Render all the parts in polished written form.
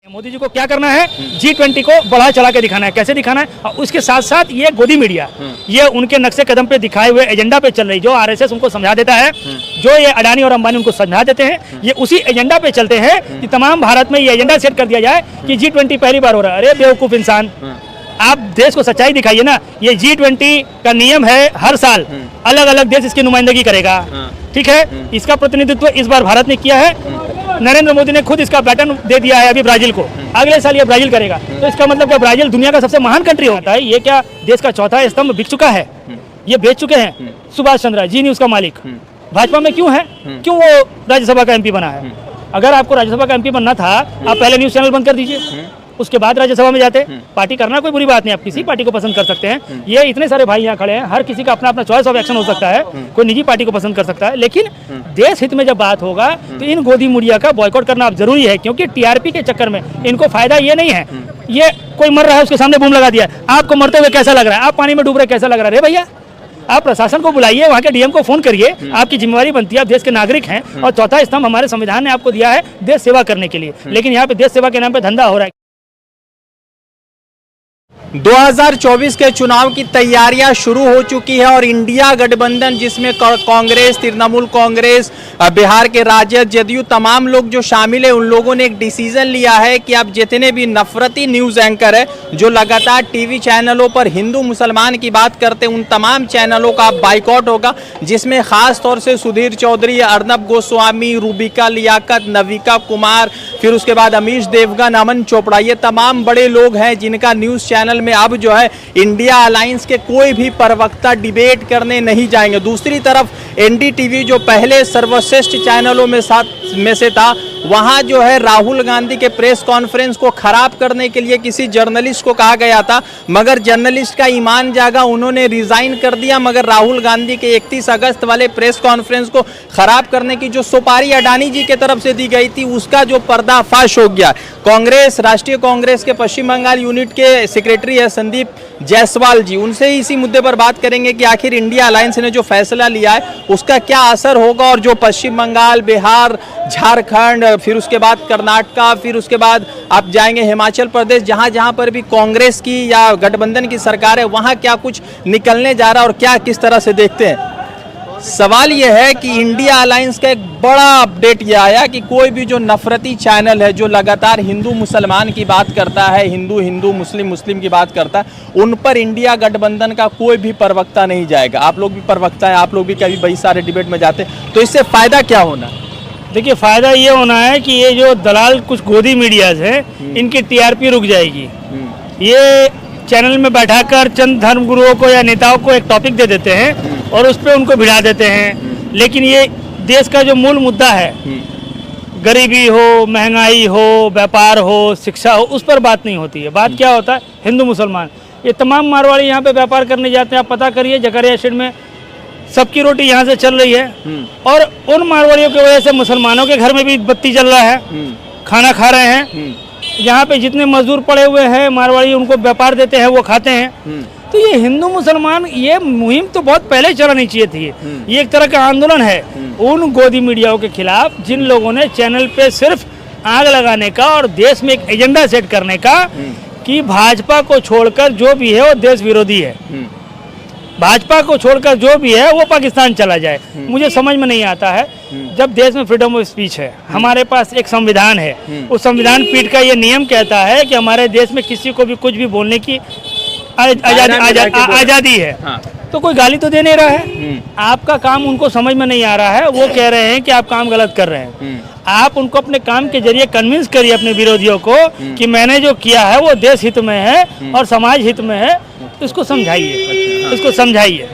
मोदी जी को क्या करना है, G20 को बढ़ा चढ़ा के दिखाना है। कैसे दिखाना है? और उसके साथ साथ ये गोदी मीडिया, ये उनके नक्शे कदम पे दिखाए हुए एजेंडा पे चल रही, जो आरएसएस उनको समझा देता है, जो ये अडानी और अंबानी उनको समझा देते हैं, ये उसी एजेंडा पे चलते हैं कि तमाम भारत में ये एजेंडा सेट कर दिया जाए कि G20 पहली बार हो रहा है। अरे बेवकूफ इंसान, आप देश को सच्चाई दिखाइए ना। ये G20 का नियम है, हर साल अलग अलग देश इसकी नुमाइंदगी करेगा, ठीक है। इसका प्रतिनिधित्व इस बार भारत ने किया है। नरेंद्र मोदी ने खुद इसका पैटर्न दे दिया है अभी ब्राजील को, अगले साल ये ब्राजील करेगा। तो इसका मतलब क्या ब्राजील दुनिया का सबसे महान कंट्री होता है? ये क्या देश का चौथा स्तंभ बिक चुका है? ये बेच चुके हैं। सुभाष चंद्रा जी न्यूज का मालिक भाजपा में क्यों है? क्यों वो राज्यसभा का MP बना है? अगर आपको राज्यसभा का MP बनना था, आप पहले न्यूज चैनल बंद कर दीजिए, उसके बाद राज्यसभा में जाते। पार्टी करना कोई बुरी बात नहीं, आप किसी पार्टी को पसंद कर सकते हैं। ये इतने सारे भाई यहाँ खड़े हैं, हर किसी का अपना अपना चॉइस ऑफ एक्शन हो सकता है, कोई निजी पार्टी को पसंद कर सकता है, लेकिन देश हित में जब बात होगा तो इन गोदी मीडिया का बॉयकॉट करना अब जरूरी है। क्योंकि TRP के चक्कर में इनको फायदा ये नहीं है, ये कोई मर रहा है उसके सामने बूम लगा दिया, आपको मरते हुए कैसा लग रहा है? आप पानी में डूब रहे कैसा लग रहा है? भैया आप प्रशासन को बुलाइए, वहाँ के DM को फोन करिए, आपकी जिम्मेवारी बनती है, आप देश के नागरिक हैं और चौथा स्तंभ हमारे संविधान ने आपको दिया है देश सेवा करने के लिए। लेकिन यहाँ पे देश सेवा के नाम पे धंधा हो रहा है। 2024 के चुनाव की तैयारियां शुरू हो चुकी है और इंडिया गठबंधन, जिसमें कांग्रेस, तृणमूल कांग्रेस, बिहार के राजद, जदयू, तमाम लोग जो शामिल है, उन लोगों ने एक डिसीजन लिया है कि अब जितने भी नफरती न्यूज़ एंकर है जो लगातार TV चैनलों पर हिंदू मुसलमान की बात करते हैं, उन तमाम चैनलों का बाइकआउट होगा, जिसमें खास तौर से सुधीर चौधरी, अर्नब गोस्वामी, रूबिका लियाकत, नविका कुमार, फिर उसके बाद अमीश देवगन, अमन चोपड़ा, ये तमाम बड़े लोग हैं जिनका न्यूज़ चैनल में अब जो है इंडिया अलायंस के कोई भी प्रवक्ता डिबेट करने नहीं जाएंगे। दूसरी तरफ NDTV जो पहले सर्वश्रेष्ठ चैनलों में से था, वहां जो है राहुल गांधी के प्रेस कॉन्फ्रेंस को खराब करने के लिए किसी जर्नलिस्ट को कहा गया था, मगर जर्नलिस्ट का ईमान जागा, उन्होंने रिजाइन कर दिया। मगर राहुल गांधी के 31 अगस्त वाले प्रेस कॉन्फ्रेंस को खराब करने की जो सुपारी अडानी जी की तरफ से दी गई थी, उसका जो पर्दाफाश हो गया। कांग्रेस, राष्ट्रीय कांग्रेस के पश्चिम बंगाल यूनिट के सेक्रेटरी है संदीप जायसवाल जी, उनसे इसी मुद्दे पर बात करेंगे कि आखिर इंडिया अलायंस ने जो फैसला लिया है उसका क्या असर होगा, और जो पश्चिम बंगाल, बिहार, झारखंड, फिर उसके बाद कर्नाटका, फिर उसके बाद आप जाएंगे हिमाचल प्रदेश, जहां जहां पर भी कांग्रेस की या गठबंधन की सरकार है, वहां क्या कुछ निकलने जा रहा है और क्या किस तरह से देखते हैं। सवाल यह है कि इंडिया अलायंस का एक बड़ा अपडेट यह आया कि कोई भी जो नफरती चैनल है जो लगातार हिंदू मुसलमान की बात करता है, हिंदू हिंदू, मुस्लिम मुस्लिम की बात करता है, उन पर इंडिया गठबंधन का कोई भी प्रवक्ता नहीं जाएगा। आप लोग भी प्रवक्ता हैं, आप लोग भी कभी बड़ी सारे डिबेट में जाते हैं, तो इससे फायदा क्या होना? देखिए, फायदा ये होना है कि ये जो दलाल कुछ गोदी मीडियाज हैं, इनकी TRP रुक जाएगी। ये चैनल में बैठाकर चंद धर्मगुरुओं को या नेताओं को एक टॉपिक दे देते हैं और उस पर उनको भिड़ा देते हैं, लेकिन ये देश का जो मूल मुद्दा है, गरीबी हो, महंगाई हो, व्यापार हो, शिक्षा हो, उस पर बात नहीं होती है। बात क्या होता है? हिंदू मुसलमान। ये तमाम मारवाड़ी यहाँ पे व्यापार करने जाते हैं, आप पता करिए जकरिया स्टेट में सबकी रोटी यहाँ से चल रही है, और उन मारवाड़ियों की वजह से मुसलमानों के घर में भी बत्ती जल रहा है, खाना खा रहे हैं। यहाँ पे जितने मजदूर पड़े हुए हैं मारवाड़ी, उनको व्यापार देते हैं, वो खाते हैं। तो ये हिंदू मुसलमान, ये मुहिम तो बहुत पहले चलानी चाहिए थी। ये एक तरह का आंदोलन है उन गोदी मीडियाओं के खिलाफ जिन लोगों ने चैनल पे सिर्फ आग लगाने का और देश में एक एजेंडा सेट करने का कि भाजपा को छोड़कर जो भी है वो देश विरोधी है, भाजपा को छोड़कर जो भी है वो पाकिस्तान चला जाए। मुझे समझ में नहीं आता है, जब देश में फ्रीडम ऑफ स्पीच है, हमारे पास एक संविधान है, उस संविधान पीठ का ये नियम कहता है कि हमारे देश में किसी को भी कुछ भी बोलने की आज़ादी है। हाँ। तो कोई गाली तो दे नहीं रहा है। आपका काम उनको समझ में नहीं आ रहा है, वो कह रहे हैं कि आप काम गलत कर रहे हैं। आप उनको अपने काम के जरिए कन्विंस करिए अपने विरोधियों को कि मैंने जो किया है वो देश हित में है और समाज हित में है। इसको समझाइए, इसको समझाइए।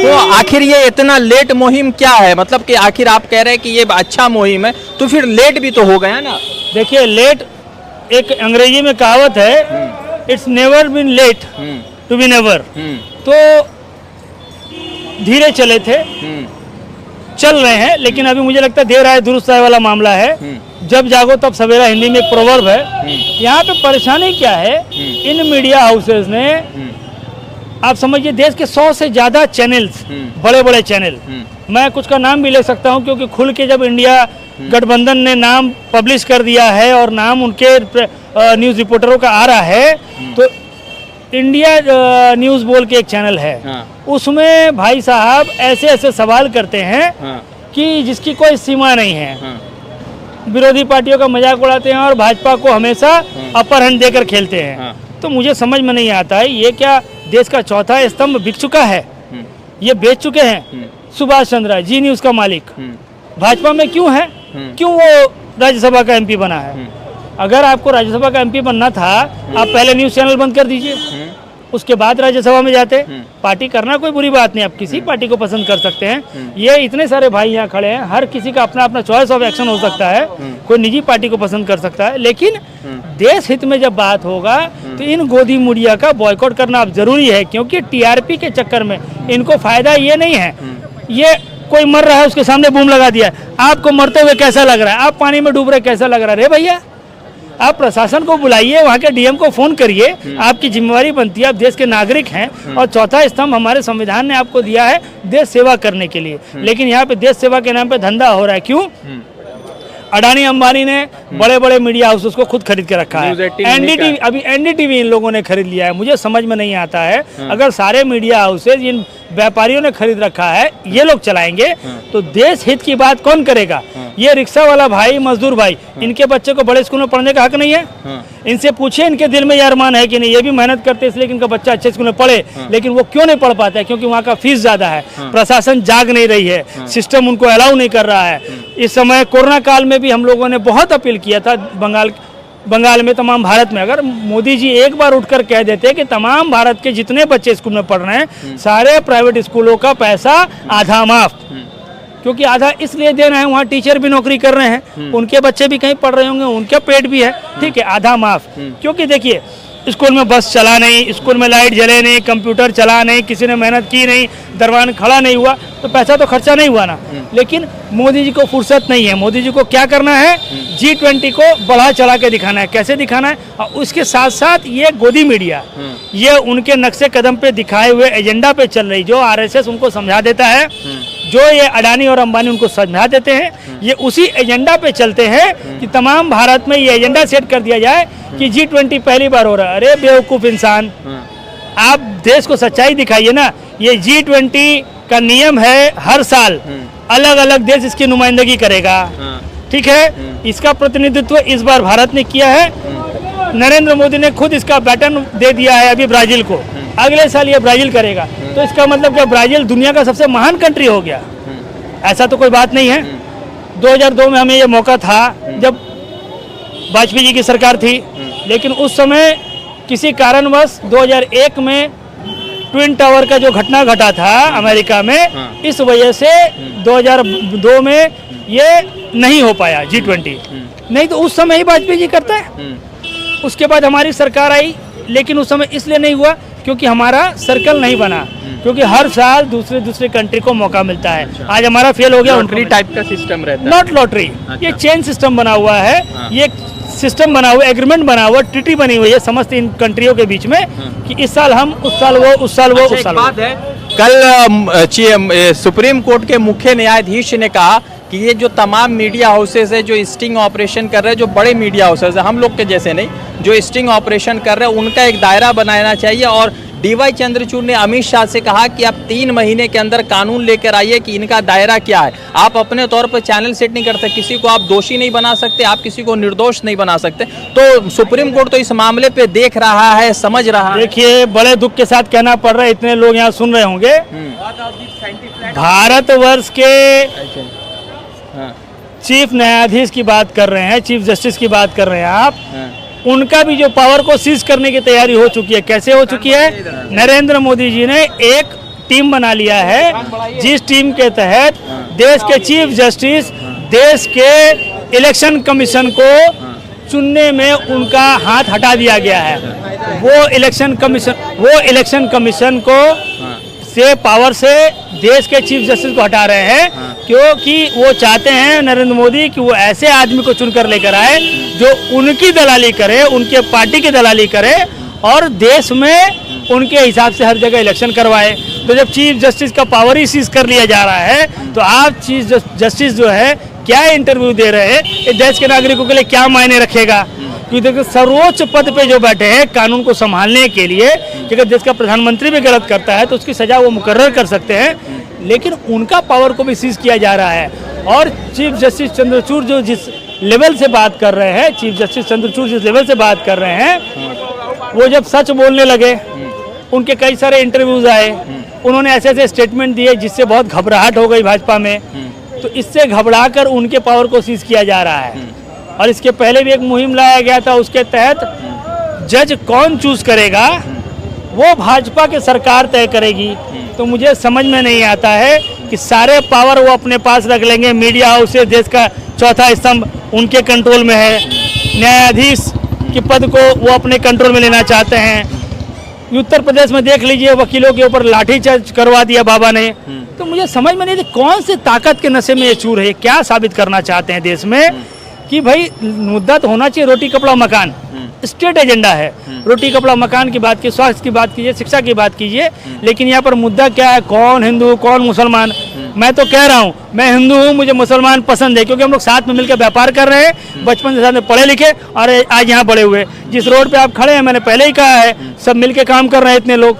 तो आखिर ये इतना लेट मुहिम क्या है? मतलब कि आखिर आप कह रहे हैं कि ये अच्छा मुहिम है, तो फिर लेट भी तो हो गया ना? देखिए, लेट, एक अंग्रेजी में कहावत है, it's never been late to be never. तो धीरे चले थे, चल रहे हैं, लेकिन अभी मुझे लगता है देर आए दुरुस्त आए वाला मामला है। जब जागो तब सवेरा, हिंदी में एक प्रोवर्ब है। यहाँ पे परेशानी क्या है, इन मीडिया हाउसेज ने, आप समझिए देश के 100 से ज्यादा चैनल्स, बड़े बड़े चैनल, मैं कुछ का नाम भी ले सकता हूँ क्योंकि खुल के जब इंडिया गठबंधन ने नाम पब्लिश कर दिया है और नाम उनके न्यूज़ रिपोर्टरों का आ रहा है, तो इंडिया न्यूज़ बोल के एक चैनल है, उसमें भाई साहब ऐसे ऐसे सवाल करते हैं कि जिसकी कोई सीमा नहीं है। विरोधी पार्टियों का मजाक उड़ाते हैं और भाजपा को हमेशा अपर हैंड देकर खेलते हैं। तो मुझे समझ में नहीं आता है, ये क्या देश का चौथा स्तंभ बिक चुका है? ये बेच चुके हैं। सुभाष चंद्रा जी न्यूज़ का मालिक भाजपा में क्यों है? क्यों वो राज्यसभा का एमपी बना है? अगर आपको राज्यसभा का एमपी बनना था, आप पहले न्यूज़ चैनल बंद कर दीजिए, उसके बाद राज्यसभा में जाते। पार्टी करना कोई बुरी बात नहीं, आप किसी पार्टी को पसंद कर सकते हैं। ये इतने सारे भाई यहाँ खड़े हैं, हर किसी का अपना अपना चॉइस ऑफ एक्शन हो सकता है, कोई निजी पार्टी को पसंद कर सकता है, लेकिन देश हित में जब बात होगा तो इन गोदी मीडिया का बॉयकॉट करना अब जरूरी है, क्योंकि टीआरपी के चक्कर में इनको फायदा ये नहीं है। ये कोई मर रहा है उसके सामने बूम लगा दिया, आपको मरते हुए कैसा लग रहा है? आप पानी में डूब रहे कैसा लग रहा है? रे भैया, आप प्रशासन को बुलाइए, वहाँ के डीएम को फोन करिए, आपकी जिम्मेवारी बनती है, आप देश के नागरिक हैं और चौथा स्तंभ हमारे संविधान ने आपको दिया है देश सेवा करने के लिए। लेकिन यहाँ पे देश सेवा के नाम पे धंधा हो रहा है। क्यों? अडानी अंबानी ने बड़े बड़े मीडिया हाउस उसको खुद खरीद के रखा है। एनडीटीवी, अभी एनडीटीवी इन लोगों ने खरीद लिया है। मुझे समझ में नहीं आता है, अगर सारे मीडिया हाउसेज इन व्यापारियों ने खरीद रखा है, ये लोग चलाएंगे, तो देश हित की बात कौन करेगा? ये रिक्शा वाला भाई, मजदूर भाई, इनके बच्चे को बड़े स्कूल में पढ़ने का हक नहीं है? इनसे पूछिए इनके दिल में ये अरमान है कि नहीं? ये भी मेहनत करते इसलिए कि इनका बच्चा अच्छे स्कूल में पढ़े, लेकिन वो क्यों नहीं पढ़ पाता है? क्योंकि वहाँ का फीस ज़्यादा है, प्रशासन जाग नहीं रही है, सिस्टम उनको अलाउ नहीं कर रहा है। इस समय कोरोना काल में भी हम लोगों ने बहुत अपील किया था बंगाल में, तमाम भारत में। अगर मोदी जी एक बार उठकर कह देते कि तमाम भारत के जितने बच्चे स्कूल में पढ़ रहे हैं, सारे प्राइवेट स्कूलों का पैसा आधा माफ, क्योंकि आधा इसलिए देना है, वहाँ टीचर भी नौकरी कर रहे हैं, उनके बच्चे भी कहीं पढ़ रहे होंगे, उनका पेट भी है, ठीक है, आधा माफ। क्योंकि देखिए, स्कूल में बस चला नहीं, स्कूल में लाइट जले नहीं, कंप्यूटर चला नहीं, किसी ने मेहनत की नहीं, दरबान खड़ा नहीं हुआ, तो पैसा तो खर्चा नहीं हुआ ना। लेकिन मोदी जी को फुर्सत नहीं है। मोदी जी को क्या करना है? G20 को बढ़ा चढ़ा के दिखाना है। कैसे दिखाना है? और उसके साथ साथ ये गोदी मीडिया, ये उनके नक्शे कदम पे दिखाए हुए एजेंडा पे चल रही, जो आरएसएस उनको समझा देता है, जो ये अडानी और अंबानी उनको समझा देते हैं, ये उसी एजेंडा पे चलते हैं कि तमाम भारत में ये एजेंडा सेट कर दिया जाए कि G20 पहली बार हो रहा है। अरे बेवकूफ़ इंसान, आप देश को सच्चाई दिखाइए ना। ये G20 का नियम है, हर साल अलग अलग देश इसकी नुमाइंदगी करेगा, ठीक है। इसका प्रतिनिधित्व इस बार भारत ने किया है। नरेंद्र मोदी ने खुद इसका बैटन दे दिया है अभी ब्राजील को, अगले साल ये ब्राजील करेगा। तो इसका मतलब क्या ब्राजील दुनिया का सबसे महान कंट्री हो गया? ऐसा तो कोई बात नहीं है। 2002 में हमें ये मौका था जब वाजपेयी जी की सरकार थी, लेकिन उस समय किसी कारणवश 2001 में ट्विन टावर का जो घटना घटा था अमेरिका में, इस वजह से 2002 में ये नहीं हो पाया G20। नहीं तो उस समय ही वाजपेयी जी करता है। उसके बाद हमारी सरकार आई, लेकिन उस समय इसलिए नहीं हुआ क्योंकि हमारा सर्कल नहीं बना, क्योंकि हर साल दूसरे कंट्री को मौका मिलता है। आज हमारा फेल हो गया। लॉटरी टाइप का सिस्टम रहता है। नॉट लॉटरी, ये चेन सिस्टम बना हुआ है, ये सिस्टम बना हुआ, एग्रीमेंट बना हुआ, ट्रीटी बनी हुई है समस्त इन कंट्रियों के बीच में कि इस साल हम, उस साल वो, उस साल वो, उस साल वो। बात है, कल सुप्रीम कोर्ट के मुख्य न्यायाधीश ने कहा कि ये जो तमाम मीडिया हाउसेस है जो स्टिंग ऑपरेशन कर रहे हैं, जो बड़े मीडिया हाउसेस है, हम लोग के जैसे नहीं, जो स्टिंग ऑपरेशन कर रहे हैं, उनका एक दायरा बनाना चाहिए। और डीवाई चंद्रचूड़ ने अमित शाह से कहा कि आप 3 महीने के अंदर कानून लेकर आइए कि इनका दायरा क्या है। आप अपने तौर पर चैनल सेट नहीं करते, किसी को आप दोषी नहीं बना सकते, आप किसी को निर्दोष नहीं बना सकते। तो सुप्रीम कोर्ट तो इस मामले पे देख रहा है, समझ रहा है। देखिए, बड़े दुख के साथ कहना पड़ रहा है, इतने लोग यहाँ सुन रहे होंगे, भारतवर्ष के चीफ न्यायाधीश की बात कर रहे हैं, चीफ जस्टिस की बात कर रहे हैं आप, उनका भी जो पावर को सीज करने की तैयारी हो चुकी है। कैसे हो चुकी है? नरेंद्र मोदी जी ने एक टीम बना लिया है, जिस टीम के तहत देश के चीफ जस्टिस देश के इलेक्शन कमीशन को चुनने में उनका हाथ हटा दिया गया है। वो इलेक्शन कमीशन को से पावर से देश के चीफ जस्टिस को हटा रहे हैं, क्योंकि वो चाहते हैं नरेंद्र मोदी कि वो ऐसे आदमी को चुनकर लेकर आए जो उनकी दलाली करे, उनके पार्टी की दलाली करे और देश में उनके हिसाब से हर जगह इलेक्शन करवाए। तो जब चीफ जस्टिस का पावर ही सीज कर लिया जा रहा है, तो आप चीफ जस्टिस जो है क्या इंटरव्यू दे रहे हैं, ये देश के नागरिकों के लिए क्या मायने रखेगा। क्योंकि देखो सर्वोच्च पद पे जो बैठे हैं कानून को संभालने के लिए, कि अगर देश का प्रधानमंत्री भी गलत करता है तो उसकी सजा वो मुकर्रर कर सकते हैं, लेकिन उनका पावर को भी सीज किया जा रहा है। और चीफ जस्टिस चंद्रचूड़ जो जिस लेवल से बात कर रहे हैं, चीफ जस्टिस चंद्रचूड़ जिस लेवल से बात कर रहे हैं, वो जब सच बोलने लगे, उनके कई सारे इंटरव्यूज आए, उन्होंने ऐसे ऐसे स्टेटमेंट दिए जिससे बहुत घबराहट हो गई भाजपा में, तो इससे घबरा कर उनके पावर को सीज किया जा रहा है। और इसके पहले भी एक मुहिम लाया गया था, उसके तहत जज कौन चूज करेगा वो भाजपा की सरकार तय करेगी। तो मुझे समझ में नहीं आता है कि सारे पावर वो अपने पास रख लेंगे, मीडिया हाउस से देश का चौथा स्तंभ उनके कंट्रोल में है, न्यायाधीश के पद को वो अपने कंट्रोल में लेना चाहते हैं। उत्तर प्रदेश में देख लीजिए, वकीलों के ऊपर लाठीचार्ज करवा दिया बाबा ने। तो मुझे समझ में नहीं थी कौन सी ताकत के नशे में ये चूर है, क्या साबित करना चाहते हैं देश में कि भाई मुद्दा तो होना चाहिए रोटी कपड़ा मकान, स्टेट एजेंडा है। रोटी कपड़ा मकान की बात कीजिए, स्वास्थ्य की बात कीजिए, शिक्षा की बात कीजिए, लेकिन यहाँ पर मुद्दा क्या है, कौन हिंदू कौन मुसलमान। मैं तो कह रहा हूँ मैं हिंदू हूँ, मुझे मुसलमान पसंद है, क्योंकि हम लोग साथ में मिलकर व्यापार कर रहे हैं, बचपन से साथ में पढ़े लिखे और आज यहाँ बड़े हुए। जिस रोड पे आप खड़े हैं मैंने पहले ही कहा है, सब मिलके काम कर रहे हैं इतने लोग,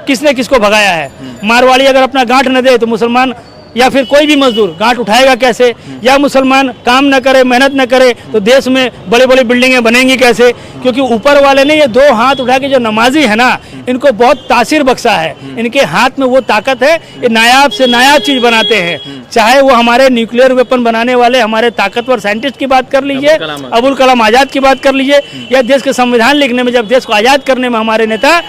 किसने किसको भगाया है। मारवाड़ी अगर अपना गांठ न दे तो मुसलमान या फिर कोई भी मजदूर गांठ उठाएगा कैसे, या मुसलमान काम न करे मेहनत न करे तो देश में बड़ी बड़ी बिल्डिंगें बनेंगी कैसे। क्योंकि ऊपर वाले ने ये दो हाथ उठा के जो नमाजी है ना, इनको बहुत तासीर बख्शा है, इनके हाथ में वो ताकत है, ये नायाब से नायाब चीज बनाते हैं। चाहे वो हमारे न्यूक्लियर वेपन बनाने वाले हमारे ताकतवर साइंटिस्ट की बात कर लीजिए, अबुल कलाम आजाद की बात कर लीजिए, या देश के संविधान लिखने में जब देश को आजाद करने में हमारे नेता,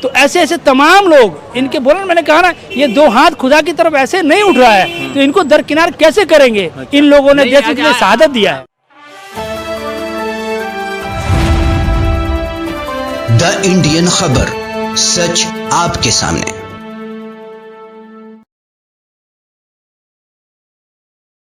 तो ऐसे ऐसे तमाम लोग इनके बोलने, मैंने कहा ना ये दो हाथ खुदा की तरफ ऐसे नहीं उठ रहा है, तो इनको दरकिनार कैसे करेंगे। इन लोगों ने देश के लिए शहादत दिया है। द इंडियन खबर, सच आपके सामने।